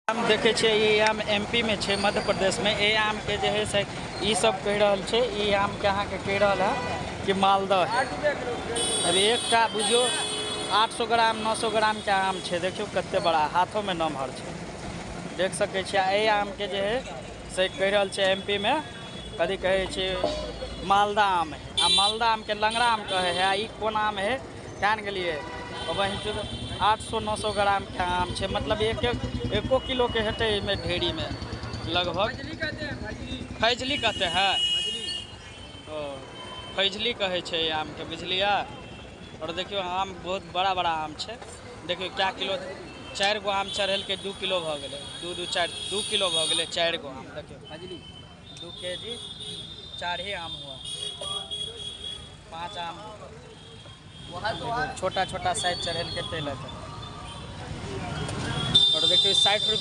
आम देखे छे ये आम एमपी में छे, मध्य प्रदेश में। ये आम के जो है से ई सब कह रहल छे, ये आम के अहाँ के कह रहल है कि मालदह है। अभी एक का बुझो 800 ग्राम 900 ग्राम के आम छे। देखियो कते बड़ा, हाथों में नमहर छे, देख सके छी। ये आम के जो है से कह रहल छे एमपी में कथी कहे छे मालदा आम है। आ मालदा आम के लंगड़ा आम कहे है। ई कोन आम है जान गेलिए, वही 800-900 ग्राम के आम छे। मतलब एको किलो के हेटे में ढेरी में लगभग। फैजली कहते हैं, तो फैजली कहे छे ये आम के, बुझलिए। और देखियो आम बहुत बड़ा बड़ा आम छे। देखियो क्या किलो, 4 गो आम चढ़ल के 2 किलो भ गेले, 2 किलो भ गेले 4 गो आम। देखियो 2 केजी 4 ही आम हुआ, 5 आम छोटा छोटा साइज चढ़ल के तेल है। और देखिए 60 रुपये